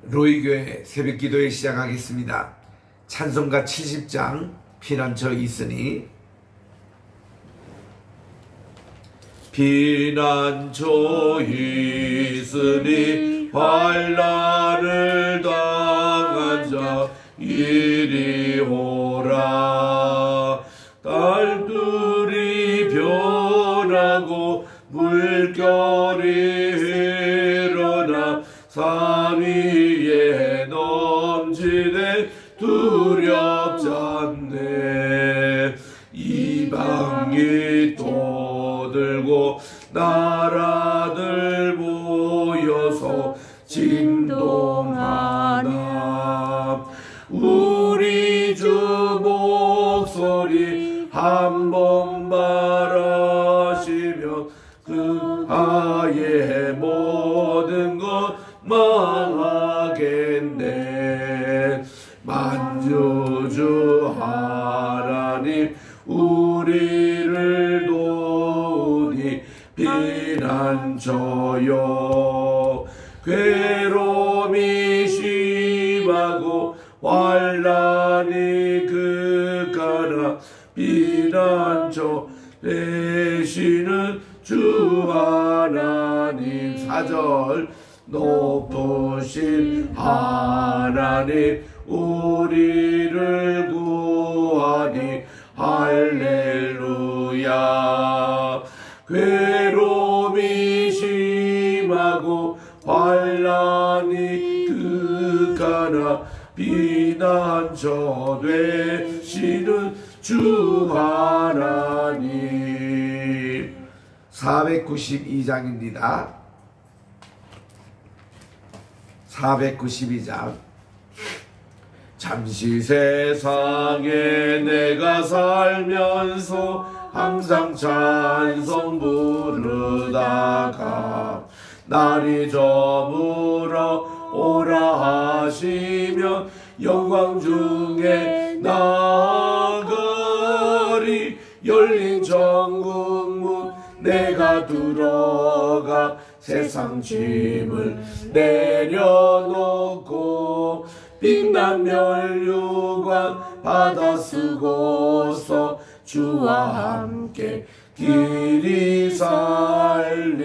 로이교회 새벽기도회 시작하겠습니다. 찬송가 70장 피난처 있으니. 피난처 있으니 환난을 당한 자 이리 오라. 달들이 변하고 물결이 일어나 산 위에 넘치네 두렵지 않네. 이방이 떠들고 나라들 모여서 진동하나. 우리 주 목소리 한번 바라시며 그 하에 모든 것 망하겠네. 만주주 하나님 우리를 도우니 피난처여. 괴로움이 심하고 환난이 극하나 피난처 되시는 주 하나님. 4절 높으신 하나님 우리를 구하니 할렐루야. 괴로움이 심하고 환난이 극하나 피난처 되시는 주 하나님. 492장입니다. 492장. 잠시 세상에 내가 살면서 항상 찬송 부르다가 날이 저물어 오라 하시면 영광 중에 나가리. 열린 천국문 내가 들어가 세상 짐을 내려놓고 빛난 멸류관 받아 쓰고서 주와 함께 길이 살리.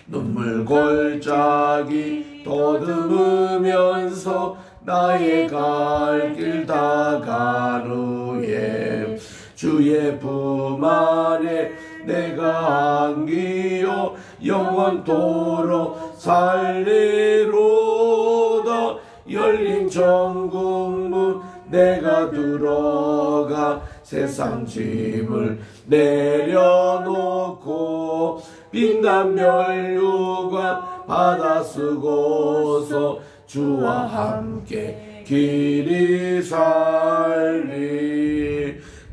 눈물 골짜기 더듬으면서 나의 갈 길 다간 후에 주의 품 안에 내가 안기어 영원토록 살리로다. 열린 천국문 내가 들어가 세상 짐을 내려놓고 빛난 멸류관 받아 쓰고서 주와 함께 길이 살리.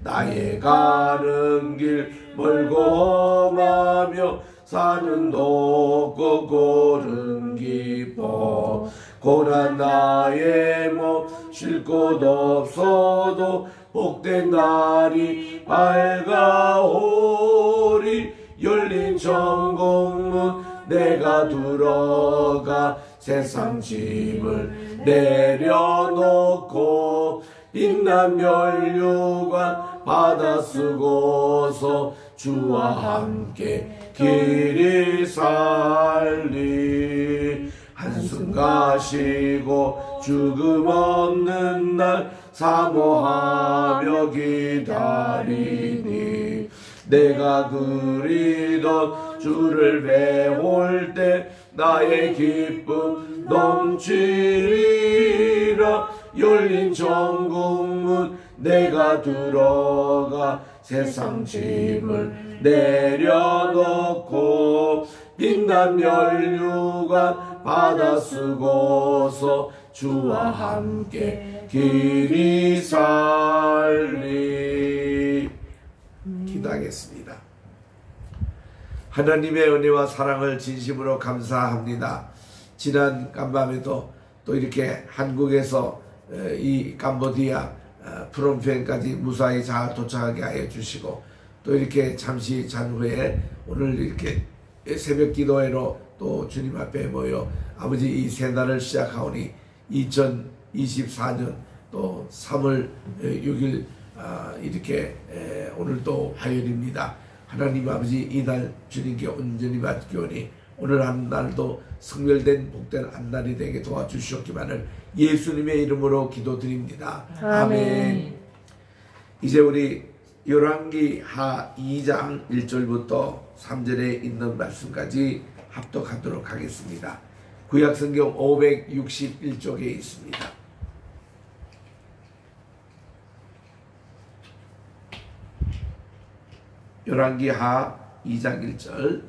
나의 가는 길 멀고 험하며 산은 높고 골은 깊어. 고난 나의 몸 쉴 곳 없어도 복된 날이 밝아오리. 열린 천국문 내가 들어가 세상 짐을 내려놓고 빛난 멸류관 받아 쓰고서 주와 함께 길이 살리. 한숨 가시고 죽음 없는 날 사모하며 기다리니. 내가 그리던 주를 배울 때 나의 기쁨 넘치리라. 열린 천국문 내가 들어가 세상 짐을 내려놓고 빛난 멸류관 받아 쓰고서 주와 함께 길이 살리. 기도하겠습니다. 하나님의 은혜와 사랑을 진심으로 감사합니다. 지난 간밤에도 또 이렇게 한국에서 이 캄보디아 프놈펜까지 무사히 잘 도착하게 하여 주시고, 또 이렇게 잠시 잔 후에 오늘 이렇게 새벽 기도회로 또 주님 앞에 모여 아버지 이 새날을 시작하오니 2024년 또 3월 6일 이렇게 오늘도 화요일입니다. 하나님 아버지 이날 주님께 온전히 맡기오니 오늘 한 날도 성별된 복된 한 날이 되게 도와주시옵기만을 예수님의 이름으로 기도드립니다. 아멘. 이제 우리 열왕기 하 2장 1절부터 3절에 있는 말씀까지 합독하도록 하겠습니다. 구약성경 561쪽에 있습니다. 열왕기 하 2장 1절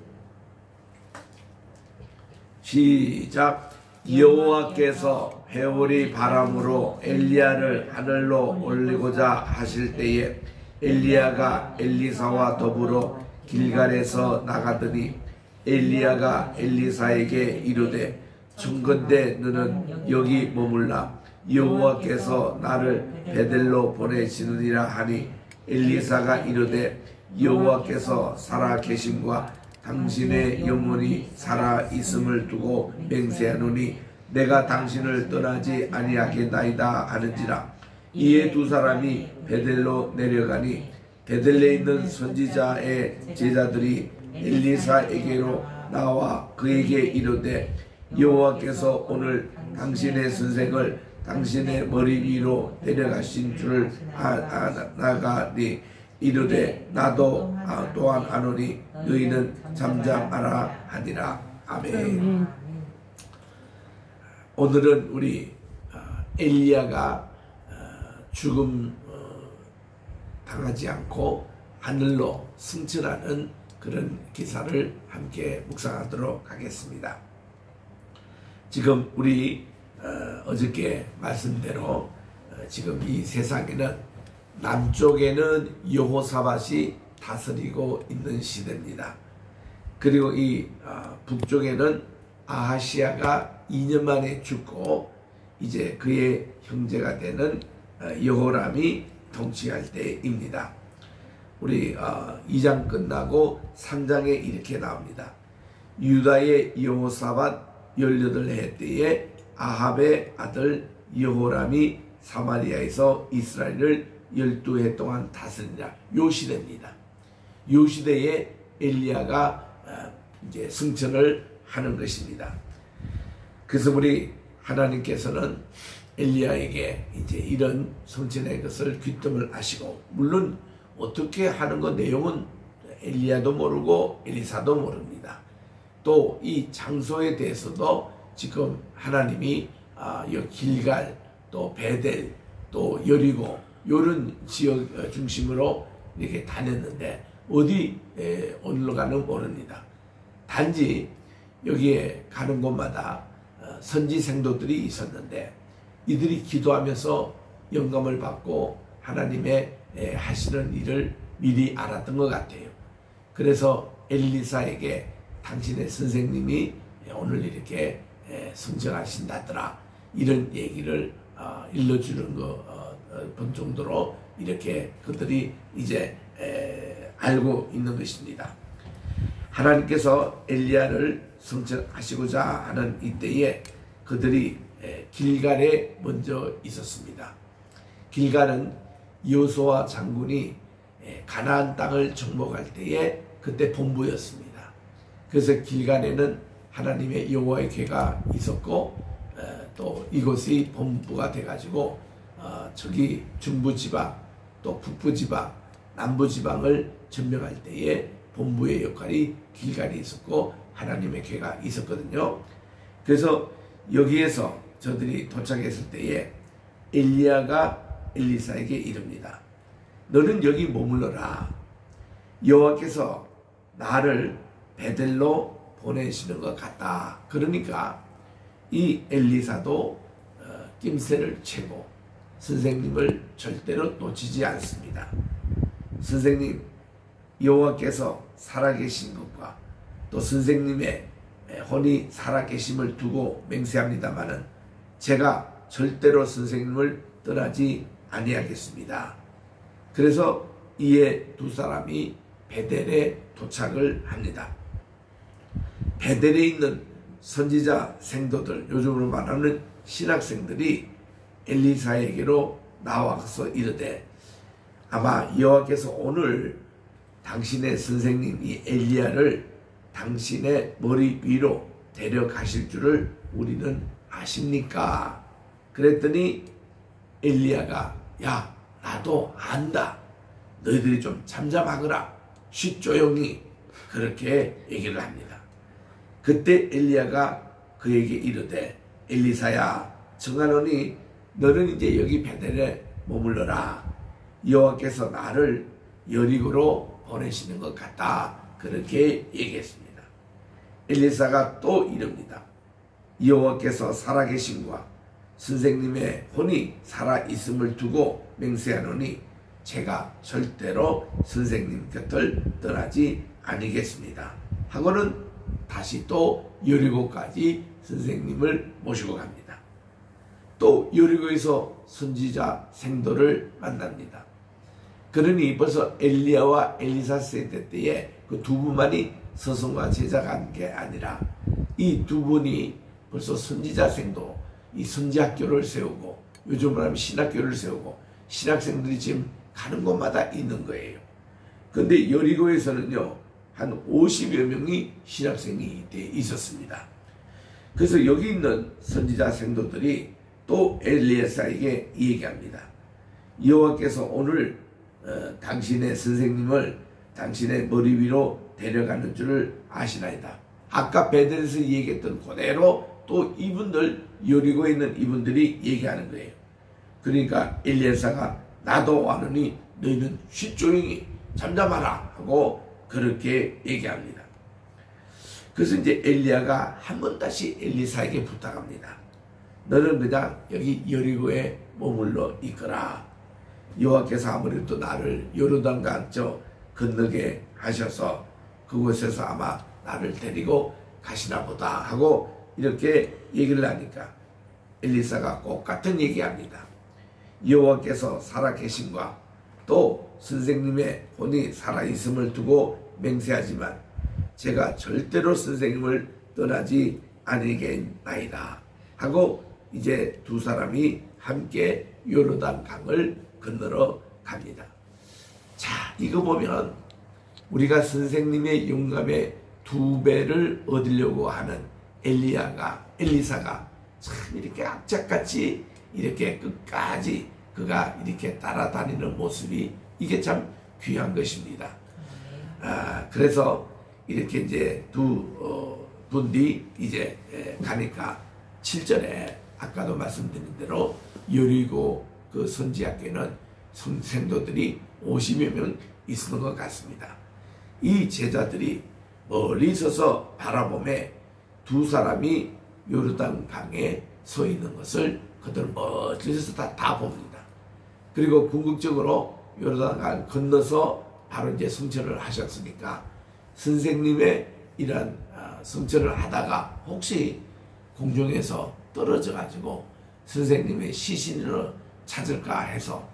시작. 여호와께서 회오리 바람으로 엘리야를 하늘로 올리고자 하실 때에 엘리야가 엘리사와 더불어 길갈에서 나가더니 엘리야가 엘리사에게 이르되 청컨대 너는 여기 머물라. 여호와께서 나를 베델로 보내시느니라 하니 엘리사가 이르되 여호와께서 살아 계심과 당신의 영혼이 살아 있음을 두고 맹세하노니 내가 당신을 떠나지 아니하겠나이다 하는지라. 이에 두 사람이 베델로 내려가니 베델에 있는 선지자의 제자들이 엘리사에게로 나와 그에게 이르되 여호와께서 오늘 당신의 선생을 당신의 머리 위로 데려가신 줄을 나가니 이르되 나도 또한 아노니 너희는 잠잠하라 하니라. 아멘. 오늘은 우리 엘리야가 죽음 당하지 않고 하늘로 승천하는 그런 기사를 함께 묵상하도록 하겠습니다. 지금 우리 어저께 말씀대로 지금 이 세상에는 남쪽에는 여호사밧이 다스리고 있는 시대입니다. 그리고 이 북쪽에는 아하시야가 2년 만에 죽고 이제 그의 형제가 되는 여호람이 통치할 때입니다. 우리 2장 끝나고 3장에 이렇게 나옵니다. 유다의 여호사밧 18해 때에 아합의 아들 여호람이 사마리아에서 이스라엘을 12해 동안 다스리라. 요 시대입니다. 요 시대에 엘리야가 이제 승천을 하는 것입니다. 그래서 우리 하나님께서는 엘리야에게 이제 이런 승천의 것을 귀뜸을 하시고, 물론 어떻게 하는 것 내용은 엘리야도 모르고 엘리사도 모릅니다. 또 이 장소에 대해서도 지금 하나님이 길갈, 또 베델, 또 여리고 이런 지역 중심으로 이렇게 다녔는데 어디 올라가는 모릅니다. 단지 여기에 가는 곳마다 선지 생도들이 있었는데 이들이 기도하면서 영감을 받고 하나님의 하시는 일을 미리 알았던 것 같아요. 그래서 엘리사에게 당신의 선생님이 오늘 이렇게 승천하신다더라, 이런 얘기를 일러주는 본 정도로 이렇게 그들이 이제 알고 있는 것입니다. 하나님께서 엘리야를 승천하시고자 하는 이때에 그들이 길갈에 먼저 있었습니다. 길갈은 여호수아 장군이 가나안 땅을 정복할 때에 그때 본부였습니다. 그래서 길갈에는 하나님의 여호와의 궤가 있었고 또 이곳이 본부가 돼가지고 저기 중부지방 또 북부지방 남부지방을 점령할 때에 본부의 역할이 길갈이 있었고 하나님의 궤가 있었거든요. 그래서 여기에서 저들이 도착했을 때에 엘리야가 엘리사에게 이릅니다. 너는 여기 머물러라. 여호와께서 나를 베델로 보내시는 것 같다. 그러니까 이 엘리사도 낌새를 채고 선생님을 절대로 놓치지 않습니다. 선생님, 여호와께서 살아계신 것과 또 선생님의 혼이 살아계심을 두고 맹세합니다마는 제가 절대로 선생님을 떠나지 아니하겠습니다. 그래서 이에 두 사람이 베델에 도착을 합니다. 베델에 있는 선지자 생도들, 요즘으로 말하는 신학생들이 엘리사에게로 나와서 이르되 아마 여호와께서 오늘 당신의 선생님 이 엘리야를 당신의 머리 위로 데려가실 줄을 우리는 아십니까? 그랬더니 엘리야가 야 나도 안다. 너희들이 좀 잠잠하거라. 쉬 조용히. 그렇게 얘기를 합니다. 그때 엘리야가 그에게 이르되 엘리사야 청하노니 너는 이제 여기 베델에 머물러라. 여호와께서 나를 여리고로 보내시는 것 같다. 그렇게 얘기했습니다. 엘리사가 또 이릅니다. 여호와께서 살아계심과 선생님의 혼이 살아있음을 두고 맹세하노니 제가 절대로 선생님 곁을 떠나지 아니겠습니다. 하고는 다시 또 여리고까지 선생님을 모시고 갑니다. 또 여리고에서 선지자 생도를 만납니다. 그러니 벌써 엘리야와 엘리사 세대 때에 그 두 분만이 스승과 제자가 한 게 아니라 이 두 분이 벌써 선지자 생도, 이 선지학교를 세우고 요즘으로 하면 신학교를 세우고 신학생들이 지금 가는 곳마다 있는 거예요. 근데 여리고에서는요 한 50여 명이 신학생이 있었습니다. 그래서 여기 있는 선지자 생도들이 또 엘리야에게 얘기합니다. 여호와께서 오늘 당신의 선생님을 당신의 머리 위로 데려가는 줄을 아시나이다. 아까 베델에서 얘기했던 그대로 또 이분들 여리고에 있는 이분들이 얘기하는 거예요. 그러니까 엘리야가 나도 와느니 너희는 쉬 조용히 잠잠하라 하고 그렇게 얘기합니다. 그래서 이제 엘리야가 한 번 다시 엘리사에게 부탁합니다. 너는 그냥 여기 여리고에 머물러 있거라. 여호와께서 아무래도 나를 요르단강 저 건너게 하셔서 그곳에서 아마 나를 데리고 가시나 보다 하고 이렇게 얘기를 하니까 엘리사가 꼭 같은 얘기합니다. 여호와께서 살아계심과 또 선생님의 혼이 살아있음을 두고 맹세하지만 제가 절대로 선생님을 떠나지 아니겠나이다 하고 이제 두 사람이 함께 요르단 강을 건너러 갑니다. 자, 이거 보면 우리가 선생님의 영감의 2배를 얻으려고 하는 엘리사가 참 이렇게 악착같이 이렇게 끝까지 그가 이렇게 따라다니는 모습이 이게 참 귀한 것입니다. 그래서 이렇게 이제 두 분이 이제 가니까 7절에 아까도 말씀드린 대로 여리고 그 선지학교에는 생도들이 50여 명 있는 것 같습니다. 이 제자들이 멀리 서서 바라보매 두 사람이 요르단 강에 서 있는 것을 그들 멀리서 다 봅니다. 그리고 궁극적으로 요르단 강 건너서 바로 이제 성천을 하셨으니까 선생님의 이런 성천을 하다가 혹시 공중에서 떨어져 가지고 선생님의 시신을 찾을까 해서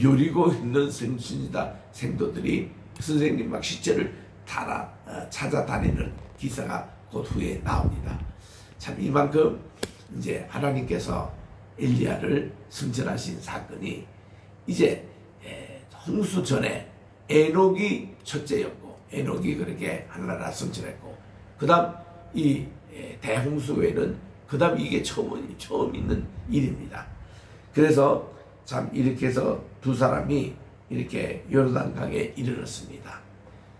여리고 있는 선지자 생도들이 선생님 막 시체를 찾아다니는 기사가 곧 후에 나옵니다. 참 이만큼 이제 하나님께서 엘리야를 승천하신 사건이 이제 홍수 전에 에녹이 첫째였고 에녹이 그렇게 하나님을 승천했고 그 다음 이 대홍수 외에는 그 다음 이게 처음 있는 일입니다. 그래서 참 이렇게 해서 두 사람이 이렇게 요르단강에 이르렀습니다.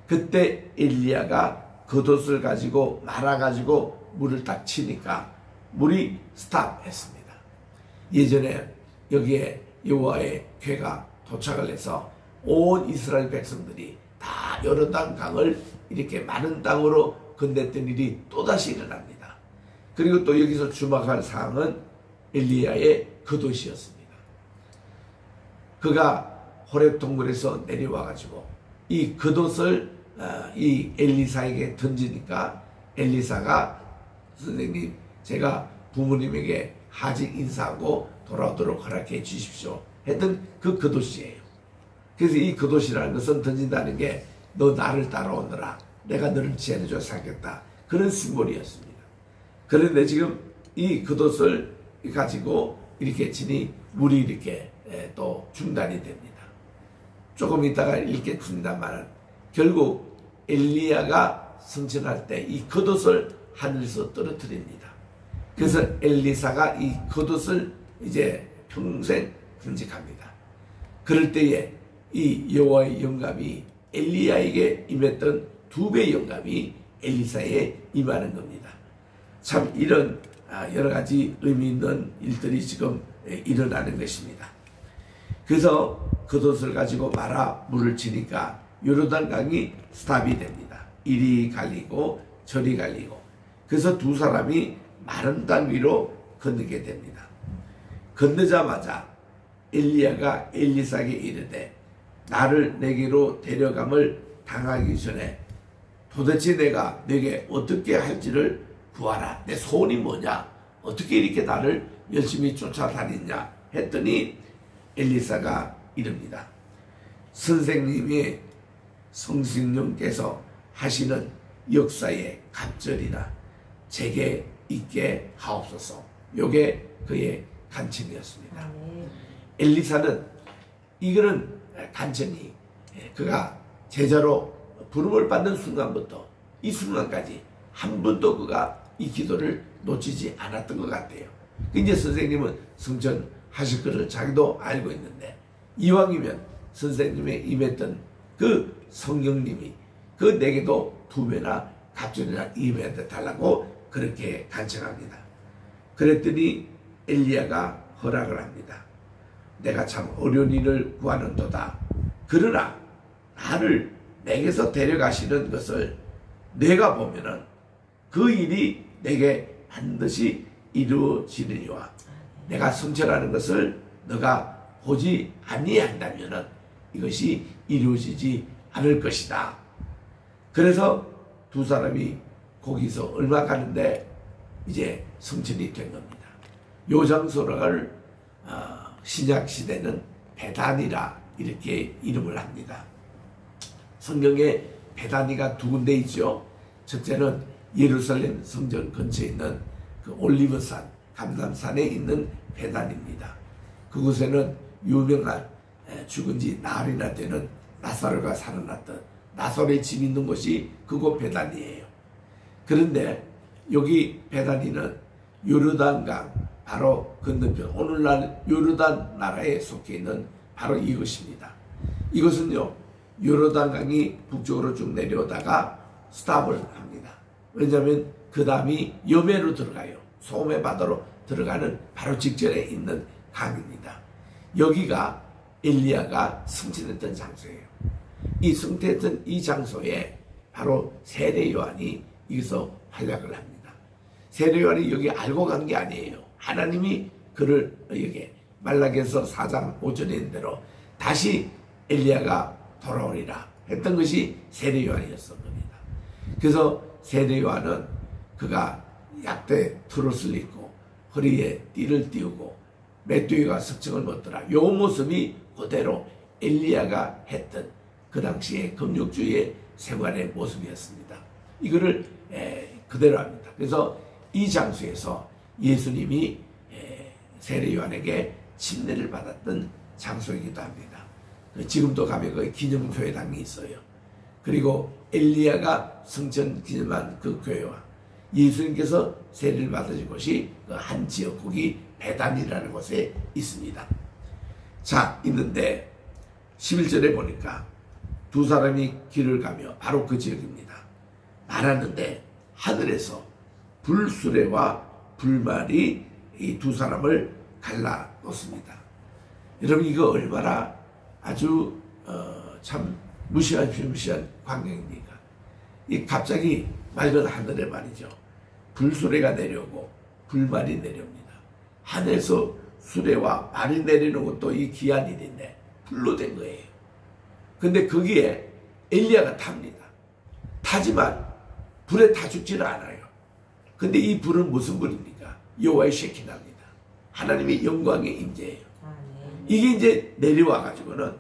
그때 엘리야가 겉옷을 가지고 말아가지고 물을 딱 치니까 물이 스탑했습니다. 예전에 여기에 여호와의 궤가 도착을 해서 온 이스라엘 백성들이 다 요르단 강을 이렇게 마른 땅으로 건넸던 일이 또다시 일어납니다. 그리고 또 여기서 주목할 사항은 엘리야의 겉옷이었습니다. 그가 호렙 동굴에서 내려와가지고 이 겉옷을 이 엘리사에게 던지니까 엘리사가 선생님 제가 부모님에게 하직 인사하고 돌아오도록 허락해 주십시오 했던 그 겉옷이에요. 그래서 이 겉옷이라는 것은 던진다는 게 너 나를 따라오너라 내가 너를 지혜해줘 살겠다 그런 심볼이었습니다. 그런데 지금 이 겉옷을 가지고 이렇게 치니 물이 이렇게 또 중단이 됩니다. 조금 있다가 읽겠습니다만 결국 엘리야가 승천할 때 이 겉옷을 하늘에서 떨어뜨립니다. 그래서 엘리사가 이 겉옷을 이제 평생 간직합니다. 그럴 때에 이 여호와의 영감이 엘리야에게 임했던 2배의 영감이 엘리사에 임하는 겁니다. 참 이런 여러 가지 의미 있는 일들이 지금 일어나는 것입니다. 그래서 겉옷을 가지고 말아 물을 치니까 요르단강이 스탑이 됩니다. 이리 갈리고 저리 갈리고. 그래서 두 사람이 마른 땅 위로 건너게 됩니다. 건너자마자 엘리야가 엘리사에게 이르되 나를 내게로 데려감을 당하기 전에 도대체 내가 내게 어떻게 할지를 구하라. 내 소원이 뭐냐? 어떻게 이렇게 나를 열심히 쫓아다니냐? 했더니 엘리사가 이릅니다. 선생님이 성신님께서 하시는 역사의 갑절이나 제게 있게 하옵소서. 요게 그의 간청이었습니다. 엘리사는 이거는 간청이 그가 제자로 부름을 받는 순간부터 이 순간까지 한 번도 그가 이 기도를 놓치지 않았던 것 같아요. 이제 선생님은 승천하실 것을 자기도 알고 있는데 이왕이면 선생님의 임했던 그 성령님이 그 내게도 2배나 갑절이나 임해 달라고 그렇게 간청합니다. 그랬더니 엘리야가 허락을 합니다. 내가 참 어려운 일을 구하는도다. 그러나 나를 내게서 데려가시는 것을 내가 보면은 그 일이 내게 반드시 이루어지느니와 내가 성천하는 것을 너가 보지 아니한다면은 이것이 이루어지지 않을 것이다. 그래서 두 사람이 거기서 얼마 가는데 이제 성천이 된 겁니다. 요 장소를 신약 시대는 베단이라 이렇게 이름을 합니다. 성경에 베다니가 2군데 있죠. 첫째는 예루살렘 성전 근처에 있는 그 올리브산, 감람산에 있는 베단입니다. 그곳에는 유명한 죽은 지 나흘이나 되는 나사로가 살아났던 나사로의 집 있는 곳이 그곳 베단이에요. 그런데 여기 베단이는 요르단강 바로 건너편 오늘날 요르단 나라에 속해 있는 바로 이것입니다. 이것은요 요르단강이 북쪽으로 쭉 내려오다가 스탑을 합니다. 왜냐하면 그 다음이 여메로 들어가요. 소메 바다로 들어가는 바로 직전에 있는 강입니다. 여기가 엘리야가 승천했던 장소예요. 이 승천했던 이 장소에 바로 세례 요한이 여기서 활약을 합니다. 세례 요한이 여기 알고 간 게 아니에요. 하나님이 그를 여기 말라기서 4장 5절에 있는 대로 다시 엘리야가 돌아오리라 했던 것이 세례 요한이었던 겁니다. 그래서 세례 요한은 그가 약대 트롯을 입고 허리에 띠를 띄우고 메뚜기가 석청을 먹더라. 요 모습이 그대로 엘리야가 했던 그 당시의 금육주의 생활의 모습이었습니다. 이거를 그대로 합니다. 그래서 이 장소에서 예수님이 세례 요한에게 침례를 받았던 장소이기도 합니다. 지금도 가면 그 기념교회당이 있어요. 그리고 엘리야가 승천 기념한 그 교회와 예수님께서 세례를 받으신 곳이 그 한 지역국이 베단이라는 곳에 있습니다. 자, 있는데 11절에 보니까 두 사람이 길을 가며 바로 그 지역입니다. 말하는데 하늘에서 불수레와 불말이 이 두 사람을 갈라 놓습니다. 여러분 이거 얼마나 아주 참 무시한 광경입니까? 이 갑자기 맑은 하늘에 말이죠. 불수레가 내려오고 불말이 내려옵니다. 하늘에서 수레와 말이 내리는 것도 이 귀한 일인데 불로 된 거예요. 근데 거기에 엘리야가 탑니다. 타지만 불에 타 죽지는 않아요. 근데 이 불은 무슨 불입니까? 여호와의 셰키나입니다. 하나님의 영광의 임재예요. 이게 이제 내려와 가지고는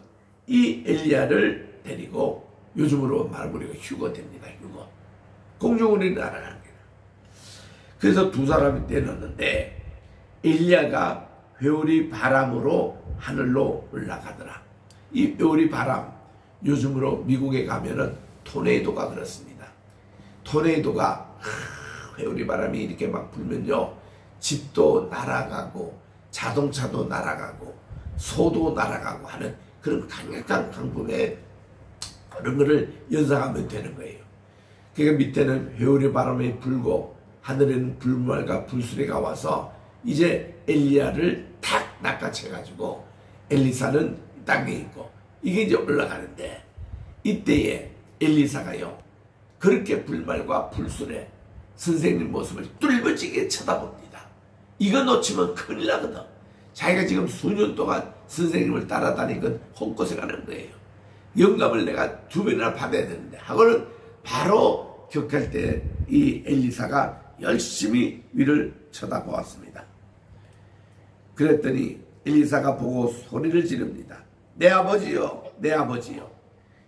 이 엘리야를 데리고 요즘으로 말하면 우리가 휴거 됩니다. 휴거. 공중으로 날아가는 거예요. 그래서 두 사람이 내렸는데 엘리야가 회오리 바람으로 하늘로 올라가더라. 이 회오리 바람, 요즘으로 미국에 가면은 토네이도가 그렇습니다. 토네이도가 회오리 바람이 이렇게 막 불면요, 집도 날아가고 자동차도 날아가고 소도 날아가고 하는 그런 강력한 강풍에 그런 거를 연상하면 되는 거예요. 그러니까 밑에는 회오리 바람이 불고 하늘에는 불말과 불수레가 와서 이제 엘리야를 탁 낚아채가지고 엘리사는 땅에 있고 이게 이제 올라가는데, 이때에 엘리사가요 그렇게 불말과 불수레 선생님 모습을 뚫어지게 쳐다봅니다. 이거 놓치면 큰일 나거든. 자기가 지금 수년 동안 선생님을 따라다닌 건 헛고생하는 거예요. 영감을 내가 2번이나 받아야 되는데 하고는 바로 격할 때 이 엘리사가 열심히 위를 쳐다보았습니다. 그랬더니 엘리사가 보고 소리를 지릅니다. 내 아버지요, 내 아버지요,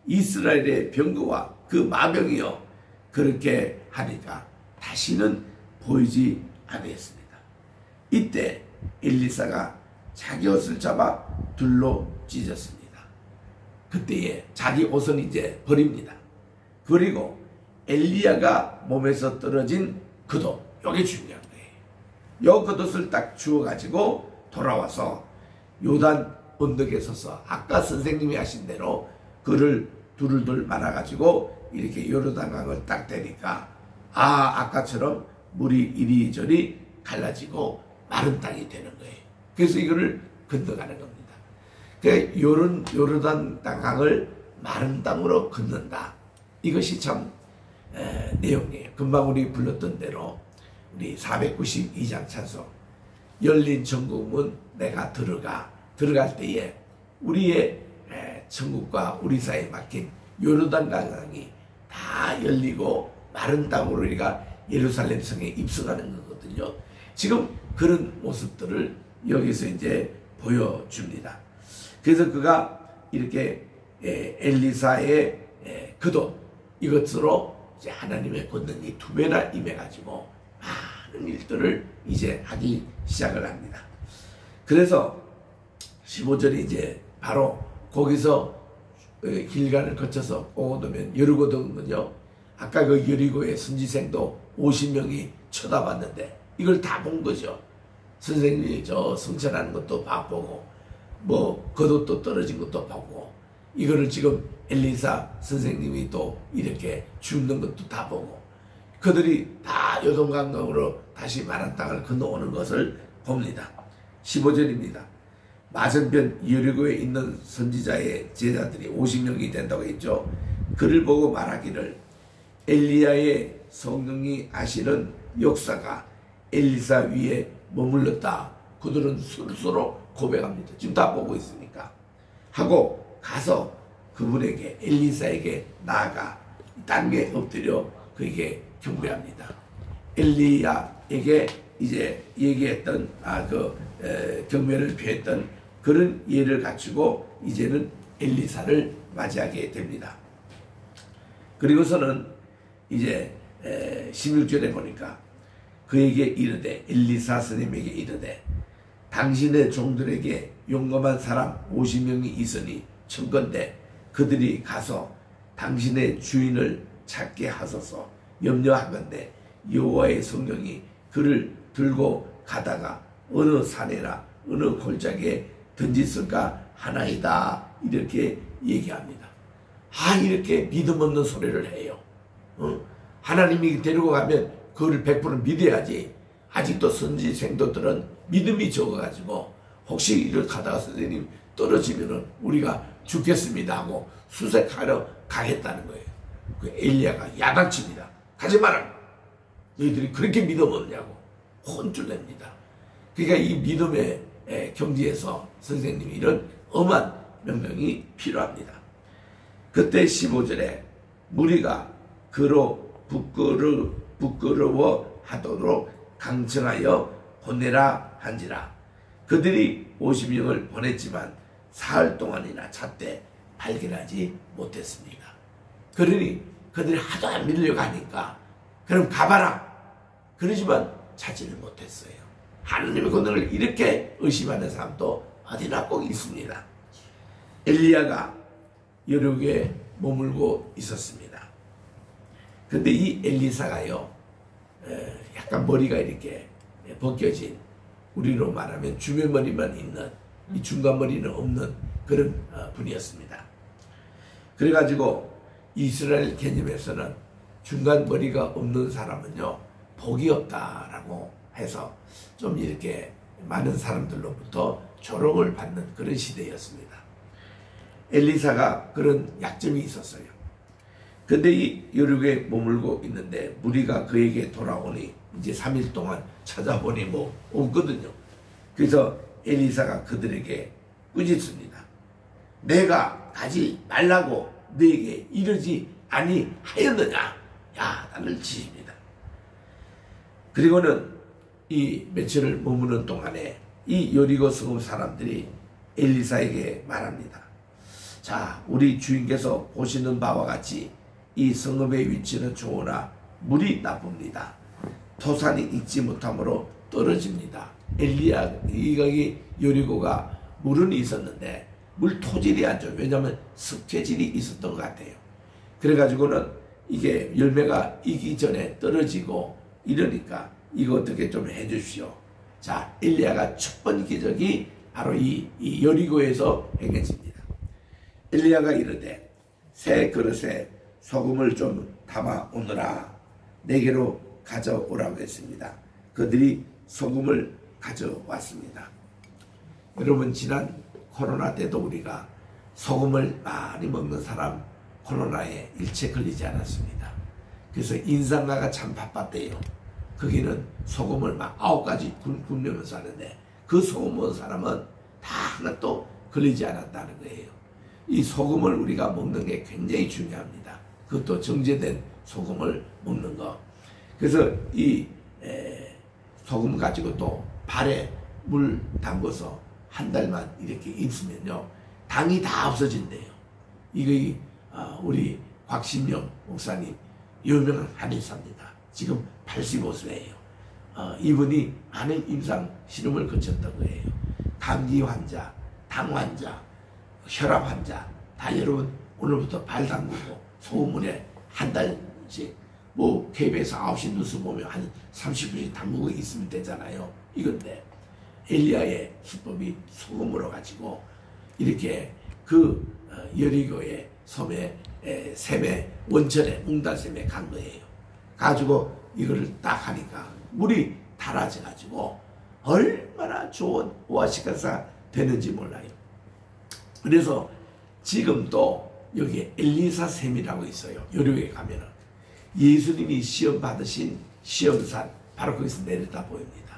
이스라엘의 병거와 그 마병이요. 그렇게 하니까 다시는 보이지 않았습니다. 이때 엘리사가 자기 옷을 잡아 둘로 찢었습니다. 그때에 자기 옷은 이제 버립니다. 그리고 엘리야가 몸에서 떨어진 겉옷, 이게 중요한 거예요. 이 겉옷을 딱 주워가지고 돌아와서 요단 언덕에 서서 아까 선생님이 하신 대로 그를 둘둘 말아가지고 이렇게 요르단강을 딱 대니까 아까처럼 물이 이리저리 갈라지고 마른 땅이 되는 거예요. 그래서 이거를 건너가는 겁니다. 그러니까 요르단 강을 마른 땅으로 건넌다. 이것이 참 내용이에요. 금방 우리 불렀던 대로 우리 492장 찬송, 열린 천국문 내가 들어갈 때에 우리의 천국과 우리 사이에 막힌 요르단 강이 다 열리고 마른 땅으로 우리가 예루살렘 성에 입성하는 거거든요. 지금 그런 모습들을 여기서 이제 보여줍니다. 그래서 그가 이렇게 엘리사의 겉옷 이것으로 이제 하나님의 권능이 2배나 임해가지고 많은 일들을 이제 하기 시작을 합니다. 그래서 15절이 이제 바로 거기서 길간을 거쳐서 오면 여리고든요. 아까 그 여리고의 선지생도 50명이 쳐다봤는데 이걸 다 본 거죠. 선생님이 저 성천하는 것도 봐보고 뭐 겉옷도 떨어진 것도 보고 이거를 지금 엘리사 선생님이 또 이렇게 죽는 것도 다 보고 그들이 다 요동강강으로 다시 마른 땅을 건너오는 것을 봅니다. 15절입니다. 맞은편 여리고에 있는 선지자의 제자들이 50명이 된다고 했죠. 그를 보고 말하기를 엘리야의 성령이 아시는 역사가 엘리사 위에 머물렀다. 그들은 스스로 고백합니다. 지금 다 보고 있으니까. 하고 가서 그분에게 엘리사에게 나아가 땅에 엎드려 그에게 경배합니다. 엘리야에게 이제 얘기했던 경배를 표했던 그런 예를 갖추고 이제는 엘리사를 맞이하게 됩니다. 그리고서는 이제 16절에 보니까 그에게 이르되 엘리사 스님에게 이르되 당신의 종들에게 용감한 사람 50명이 있으니 청건대 그들이 가서 당신의 주인을 찾게 하소서. 염려하건대 여호와의 성령이 그를 들고 가다가 어느 산에나 어느 골짜기에 던졌을까 하나이다. 이렇게 얘기합니다. 이렇게 믿음 없는 소리를 해요. 하나님이 데리고 가면 그걸 100% 믿어야지. 아직도 선지 생도들은 믿음이 적어가지고 혹시 이를 가다가 선생님 떨어지면은 우리가 죽겠습니다 하고 수색하러 가겠다는 거예요. 그 엘리야가 야단칩니다. 가지 마라. 너희들이 그렇게 믿음 없냐고 혼쭐 냅니다. 그러니까 이 믿음의 경지에서 선생님이 이런 엄한 명령이 필요합니다. 그때 15절에 무리가 그로 부끄러워 하도록 강청하여 보내라 한지라. 그들이 50명을 보냈지만 사흘 동안이나 찾되 발견하지 못했습니다. 그러니 그들이 하도 안 믿으려고 하니까 그럼 가봐라. 그러지만 찾지를 못했어요. 하나님의 권능을 이렇게 의심하는 사람도 어디나 꼭 있습니다. 엘리야가 여리고에 머물고 있었습니다. 근데 이 엘리사가요, 약간 머리가 이렇게 벗겨진, 우리로 말하면 주변머리만 있는, 이 중간머리는 없는 그런 분이었습니다. 그래가지고 이스라엘 개념에서는 중간머리가 없는 사람은요, 복이 없다라고 해서 좀 이렇게 많은 사람들로부터 조롱을 받는 그런 시대였습니다. 엘리사가 그런 약점이 있었어요. 근데 이 여리고에 머물고 있는데 무리가 그에게 돌아오니 이제 3일 동안 찾아보니 뭐 없거든요. 그래서 엘리사가 그들에게 꾸짖습니다. 내가 가지 말라고 너에게 이르지 아니하였느냐? 야, 나를 치십니다. 그리고는 이 며칠을 머무는 동안에 이 여리고 성읍 사람들이 엘리사에게 말합니다. 자, 우리 주인께서 보시는 바와 같이 이 성읍의 위치는 좋으나 물이 나쁩니다. 토산이 익지 못함으로 떨어집니다. 여기 여리고가 물은 있었는데 물 토질이 안 좋아요. 왜냐하면 습해질이 있었던 것 같아요. 그래가지고는 이게 열매가 익기 전에 떨어지고 이러니까 이거 어떻게 좀 해주십시오. 자, 엘리야가 첫 번째 기적이 바로 이 여리고에서 행해집니다. 엘리야가 이르되 새 그릇에 소금을 좀 담아 오너라. 내게로 가져오라고 했습니다. 그들이 소금을 가져왔습니다. 여러분, 지난 코로나 때도 우리가 소금을 많이 먹는 사람 코로나에 일체 걸리지 않았습니다. 그래서 인상가가 참 바빴대요. 거기는 소금을 막 9가지 굽으면서 하는데 그 소금 먹은 사람은 다 하나도 걸리지 않았다는 거예요. 이 소금을 우리가 먹는 게 굉장히 중요합니다. 그것도 정제된 소금을 먹는 거. 그래서 이 소금 가지고 또 발에 물 담궈서 한 달만 이렇게 있으면요, 당이 다 없어진대요. 이거 우리 곽신영 목사님 유명한 한의사입니다. 지금 85세예요. 이분이 많은 임상 실험을 거쳤던 거예요. 감기 환자, 당 환자, 혈압 환자 다 여러분 오늘부터 발 담그고 소금물에 한 달씩 뭐 KBS 9시 뉴스 보면 한 30분씩 담그고 있으면 되잖아요. 이건데 엘리야의 수법이 소금으로 가지고 이렇게 그 여리고의 섬에 샘에 원천에 웅달샘에 간 거예요. 가지고 이거를 딱 하니까 물이 달아져 가지고 얼마나 좋은 오아시스가 되는지 몰라요. 그래서 지금도 여기 엘리사 샘이라고 있어요. 여리고에 가면은 예수님이 시험 받으신 시험산 바로 거기서 내려다 보입니다.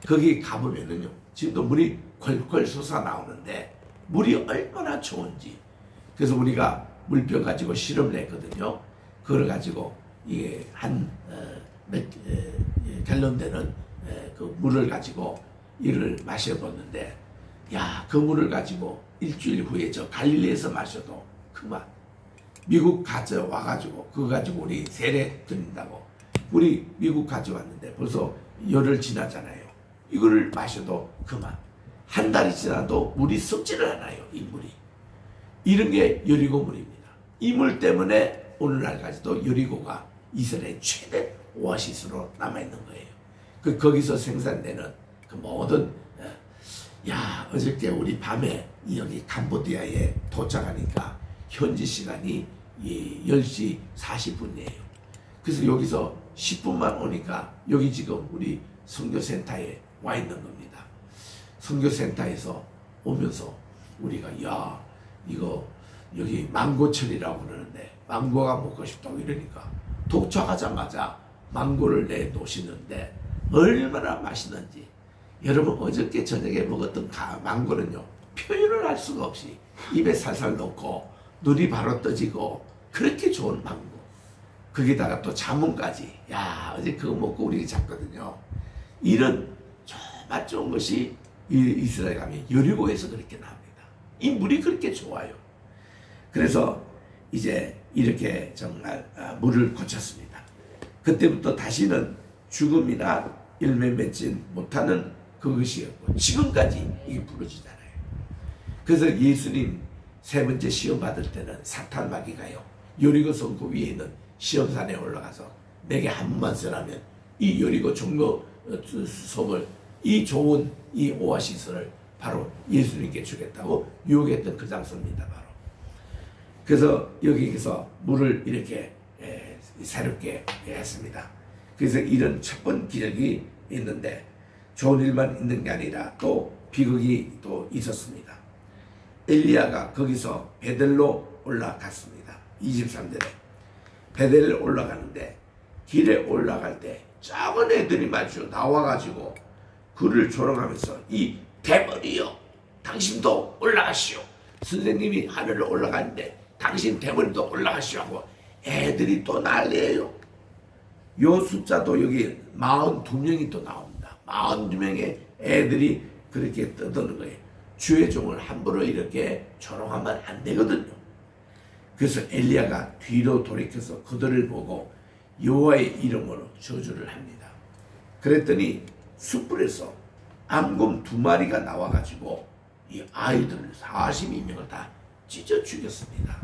거기 가보면은요, 지금도 물이 콸콸 솟아 나오는데 물이 얼마나 좋은지. 그래서 우리가 물병 가지고 실험을 했거든요. 그걸 가지고 이게 한 몇 갤런 되는 그 물을 가지고 이를 마셔봤는데, 야, 그 물을 가지고 일주일 후에 저 갈릴리에서 마셔도 그 맛. 미국 가져와가지고 그거 가지고 우리 세례 드린다고 우리 미국 가져왔는데 벌써 열흘 지나잖아요. 이거를 마셔도 그만. 한 달이 지나도 물이 썩지를 않아요. 이 물이. 이런 게 여리고 물입니다. 이 물 때문에 오늘날까지도 여리고가 이스라엘 최대 오아시스로 남아있는 거예요. 거기서 생산되는 그 모든, 야, 어저께 우리 밤에 여기 캄보디아에 도착하니까 현지 시간이 10시 40분이에요. 그래서 여기서 10분만 오니까 여기 지금 우리 선교센터에 와 있는 겁니다. 선교센터에서 오면서 우리가 야, 이거 여기 망고철이라고 그러는데 망고가 먹고 싶다고 이러니까 도착하자마자 망고를 내놓으시는데 얼마나 맛있는지. 여러분, 어저께 저녁에 먹었던 망고는요, 표현을 할 수가 없이 입에 살살 넣고 눈이 바로 떠지고 그렇게 좋은 망고. 거기다가 또 자몽까지. 야, 어제 그거 먹고 우리 잤거든요. 이런 맛 좋은 것이 이스라엘 가면 여리고에서 그렇게 나옵니다. 이 물이 그렇게 좋아요. 그래서 이제 이렇게 정말 물을 고쳤습니다. 그때부터 다시는 죽음이나 열매 맺지 못하는 그것이었고 지금까지 이게 부러지잖아요. 그래서 예수님 세 번째 시험 받을 때는 사탄 마귀가요, 여리고 성고 위에 있는 시험산에 올라가서 내게 한 번만 쓰라면 이 여리고 종로 섬을, 이 좋은 이 오아시스를 바로 예수님께 주겠다고 유혹했던 그 장소입니다. 바로. 그래서 여기서 물을 이렇게 새롭게 했습니다. 그래서 이런 첫 번 기적이 있는데 좋은 일만 있는 게 아니라 또 비극이 또 있었습니다. 엘리야가 거기서 베델로 올라갔습니다. 23절에 베델로 올라가는데 길에 올라갈 때 작은 애들이 마주 나와가지고 그를 조롱하면서 이 대머리여 당신도 올라가시오. 선생님이 하늘로 올라가는데 당신 대머리도 올라가시오 하고 애들이 또 난리예요. 요 숫자도 여기 42명이 또 나옵니다. 42명의 애들이 그렇게 떠드는 거예요. 주의 종을 함부로 이렇게 조롱하면 안 되거든요. 그래서 엘리야가 뒤로 돌이켜서 그들을 보고 여호와의 이름으로 저주를 합니다. 그랬더니 숯불에서 암곰 2마리가 나와가지고 이 아이들 42명을 다 찢어 죽였습니다.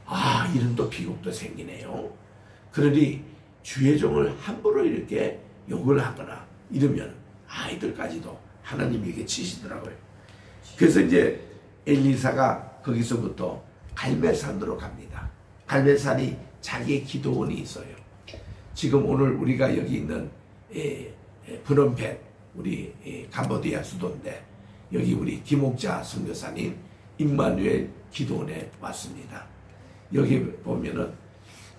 아, 이런 또 비극도 생기네요. 그러니 주의 종을 함부로 이렇게 욕을 하거나 이러면 아이들까지도 하나님에게 치시더라고요. 그래서 이제 엘리사가 거기서부터 갈멜산으로 갑니다. 갈멜산이 자기의 기도원이 있어요. 지금 오늘 우리가 여기 있는 프놈펜, 우리 캄보디아 수도인데 여기 우리 김옥자 선교사님 임마누엘 기도원에 왔습니다. 여기 보면은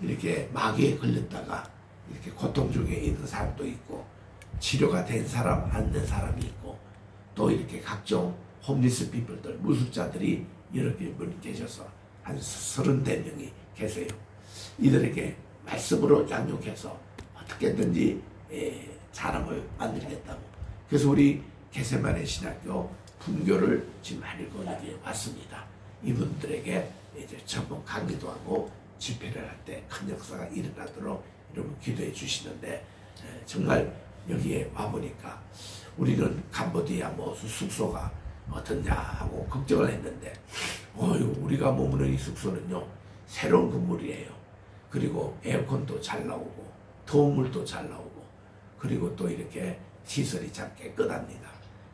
이렇게 마귀에 걸렸다가 이렇게 고통 중에 있는 사람도 있고 치료가 된 사람, 안 된 사람이 있고 또 이렇게 각종 홈리스 피플들, 무술자들이 이렇게 분 계셔서 한 34명이 계세요. 이들에게 말씀으로 양육해서 어떻게든지 사람을 만들겠다고. 그래서 우리 게세마네 신학교 분교를 지금 하려고 여기 왔습니다. 이분들에게 이제 전문 강의도 하고 집회를 할 때 큰 역사가 일어나도록 여러분 기도해 주시는데 정말 여기에 와보니까 우리는 캄보디아 뭐 숙소가 어떻냐 하고 걱정을 했는데 우리가 머무는 이 숙소는요 새로운 건물이에요. 그리고 에어컨도 잘 나오고 더운 물도 잘 나오고 그리고 또 이렇게 시설이 참 깨끗합니다.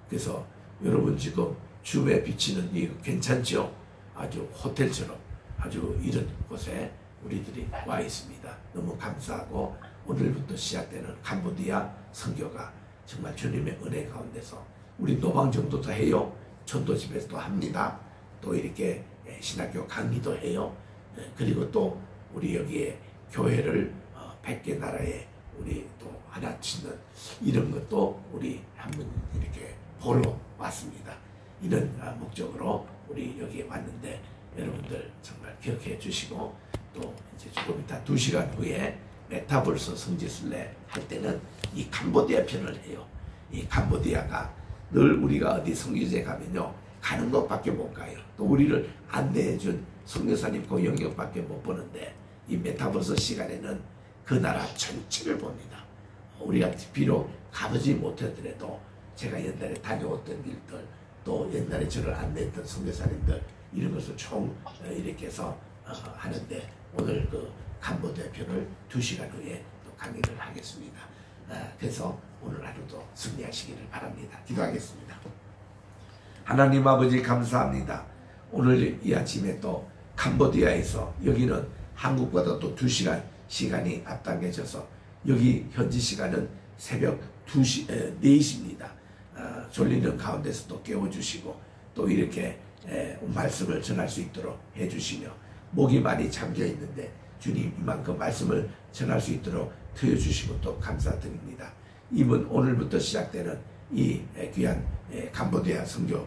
그래서 여러분 지금 줌에 비치는 이거 괜찮죠? 아주 호텔처럼 아주 이런 곳에 우리들이 와 있습니다. 너무 감사하고 오늘부터 시작되는 캄보디아 선교가 정말 주님의 은혜 가운데서 우리 노방정도도 해요. 전도집에서도 합니다. 또 이렇게 신학교 강의도 해요. 그리고 또 우리 여기에 교회를 100개 나라에 우리 또 하나 짓는 이런 것도 우리 한번 이렇게 보러 왔습니다. 이런 목적으로 우리 여기에 왔는데 여러분들 정말 기억해 주시고 또 이제 조금 이따 2시간 후에 메타버스 성지순례 할 때는 이 캄보디아 편을 해요. 이 캄보디아가 늘 우리가 어디 선교지에 가면요 가는 것밖에 못 가요. 또 우리를 안내해준 선교사님 그 영역밖에 못 보는데 이 메타버스 시간에는 그 나라 전체를 봅니다. 우리가 비록 가보지 못하더라도 제가 옛날에 다녀왔던 길들 또 옛날에 저를 안내했던 선교사님들 이런 것을 총 이렇게 해서 하는데 오늘 그 캄보디아 편을 2시간 후에 또 강의를 하겠습니다. 그래서 오늘 하루도 승리하시기를 바랍니다. 기도하겠습니다. 하나님 아버지 감사합니다. 오늘 이 아침에 또 캄보디아에서 여기는 한국보다 또 2시간 시간이 앞당겨져서 여기 현지 시간은 새벽 4시입니다. 졸리는 가운데서도 깨워주시고 또 이렇게 말씀을 전할 수 있도록 해주시며 목이 많이 잠겨 있는데 주님 이만큼 말씀을 전할 수 있도록 트여주시고 또 감사드립니다. 이번 오늘부터 시작되는 이 귀한 캄보디아 선교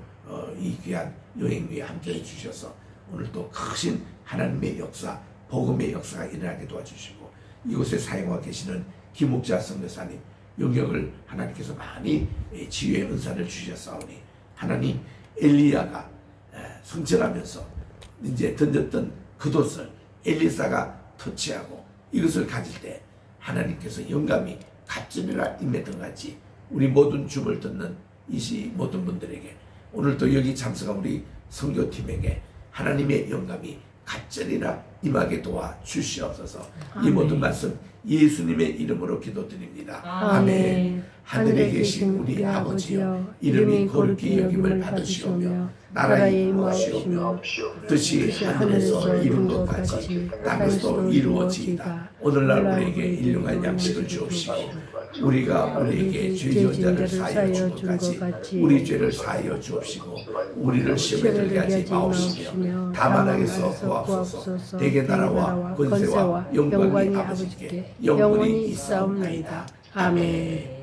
이 귀한 여행 위에 함께해 주셔서 오늘 또 크신 하나님의 역사 복음의 역사가 일어나게 도와주시고 이곳에 사용하고 계시는 김옥자 선교사님 영역을 하나님께서 많이 지휘의 은사를 주셨사오니 하나님 엘리야가 성천하면서 이제 던졌던 겉옷을 엘리사가 터치하고 이것을 가질 때 하나님께서 영감이 갑절이라 임했던 같이 우리 모든 줌을 듣는 이 모든 분들에게 오늘도 여기 참석한 우리 선교팀에게 하나님의 영감이 갑절이라 임하게 도와 주시옵소서. 이 모든 말씀 예수님의 이름으로 기도드립니다. 아멘. 하늘에 계신 우리 아버지여, 이름이 거룩히 여김을 받으시오며 나라의 임하시오며 뜻이 하늘에서 이룬 것 같이 땅에서도 이루어지이다. 오늘날 우리에게 일용할 양식을 주옵시고 우리가 우리에게 죄 지은 자를 사하여 준 것 같이 우리 죄를 사하여 주옵시고 우리를 시험에 들게 하지 마옵시며 다만 악에서 구하옵소서. 대개 나라와 권세와 영광이 아버지께 영원히 있사옵나이다. 아멘.